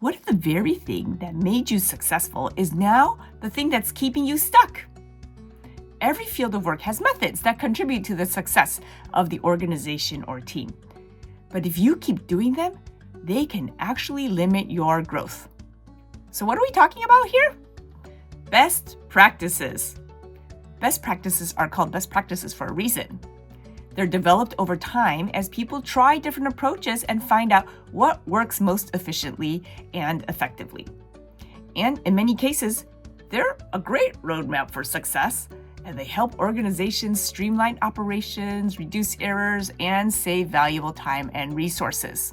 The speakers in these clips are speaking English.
What if the very thing that made you successful is now the thing that's keeping you stuck? Every field of work has methods that contribute to the success of the organization or team. But if you keep doing them, they can actually limit your growth. So what are we talking about here? Best practices. Best practices are called best practices for a reason. They're developed over time as people try different approaches and find out what works most efficiently and effectively. And in many cases, they're a great roadmap for success, and they help organizations streamline operations, reduce errors, and save valuable time and resources.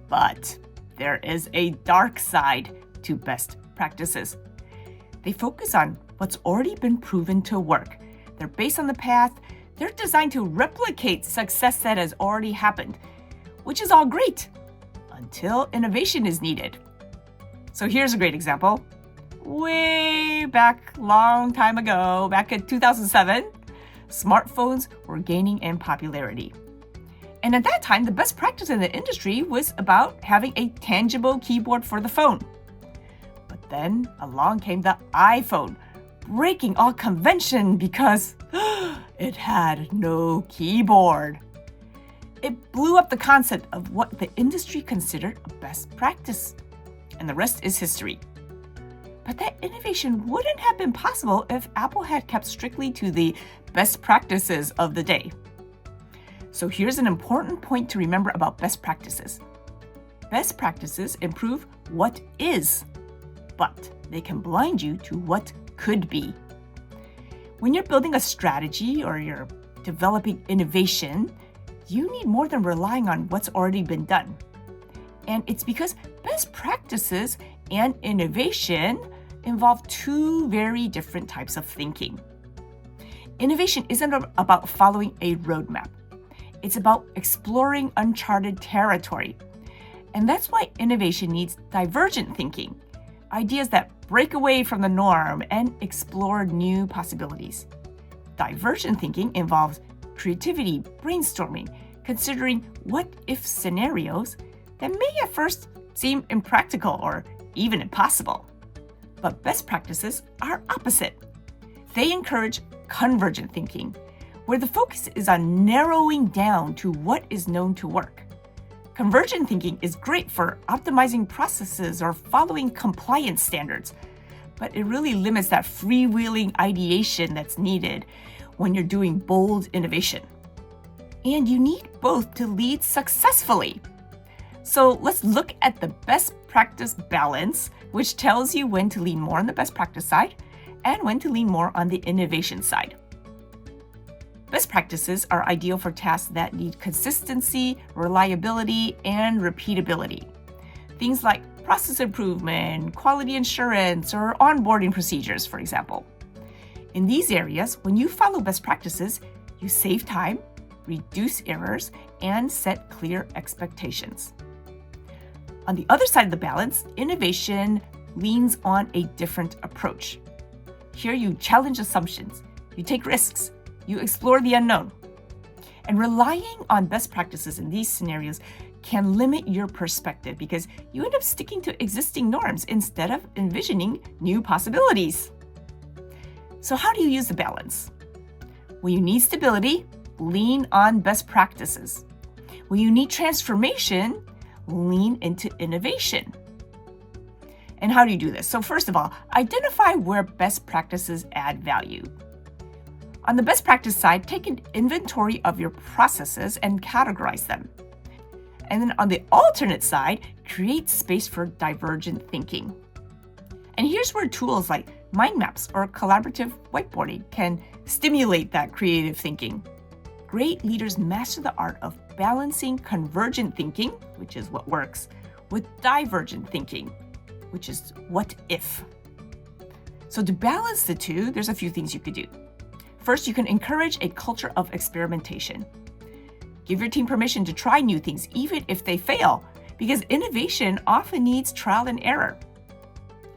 But there is a dark side to best practices. They focus on what's already been proven to work. They're based on the past. They're designed to replicate success that has already happened, which is all great until innovation is needed. So here's a great example. Way back, long time ago, back in 2007, smartphones were gaining in popularity. And at that time, the best practice in the industry was about having a tangible keyboard for the phone. But then along came the iPhone, breaking all convention because it had no keyboard. It blew up the concept of what the industry considered a best practice, and the rest is history. But that innovation wouldn't have been possible if Apple had kept strictly to the best practices of the day. So here's an important point to remember about best practices. Best practices improve what is, but they can blind you to what could be. When you're building a strategy or you're developing innovation, you need more than relying on what's already been done. And it's because best practices and innovation involve two very different types of thinking. Innovation isn't about following a roadmap. It's about exploring uncharted territory. And that's why innovation needs divergent thinking, ideas that break away from the norm and explore new possibilities. Divergent thinking involves creativity, brainstorming, considering what-if scenarios that may at first seem impractical or even impossible. But best practices are opposite. They encourage convergent thinking, where the focus is on narrowing down to what is known to work. Convergent thinking is great for optimizing processes or following compliance standards, but it really limits that freewheeling ideation that's needed when you're doing bold innovation. And you need both to lead successfully. So let's look at the best practice balance, which tells you when to lean more on the best practice side and when to lean more on the innovation side. Best practices are ideal for tasks that need consistency, reliability, and repeatability. Things like process improvement, quality assurance, or onboarding procedures, for example. In these areas, when you follow best practices, you save time, reduce errors, and set clear expectations. On the other side of the balance, innovation leans on a different approach. Here you challenge assumptions, you take risks, you explore the unknown. And relying on best practices in these scenarios can limit your perspective because you end up sticking to existing norms instead of envisioning new possibilities. So how do you use the balance? When you need stability, lean on best practices. When you need transformation, lean into innovation. And how do you do this? So first of all, identify where best practices add value. On the best practice side, take an inventory of your processes and categorize them. And then on the alternate side, create space for divergent thinking. And here's where tools like mind maps or collaborative whiteboarding can stimulate that creative thinking. Great leaders master the art of balancing convergent thinking, which is what works, with divergent thinking, which is what if. So to balance the two, there's a few things you could do. First, you can encourage a culture of experimentation. Give your team permission to try new things, even if they fail, because innovation often needs trial and error.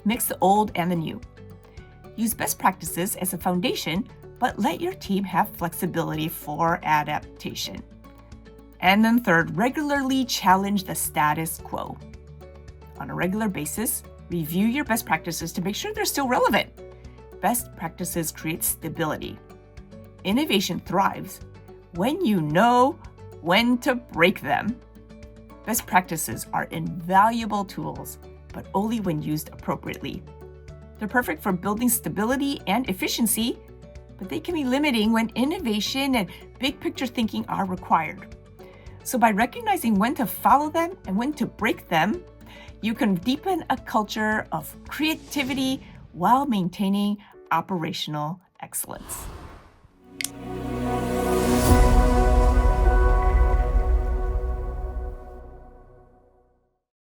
Mix the old and the new. Use best practices as a foundation, but let your team have flexibility for adaptation. And then third, regularly challenge the status quo. On a regular basis, review your best practices to make sure they're still relevant. Best practices create stability. Innovation thrives when you know when to break them. Best practices are invaluable tools, but only when used appropriately. They're perfect for building stability and efficiency, but they can be limiting when innovation and big picture thinking are required. So by recognizing when to follow them and when to break them, you can deepen a culture of creativity while maintaining operational excellence.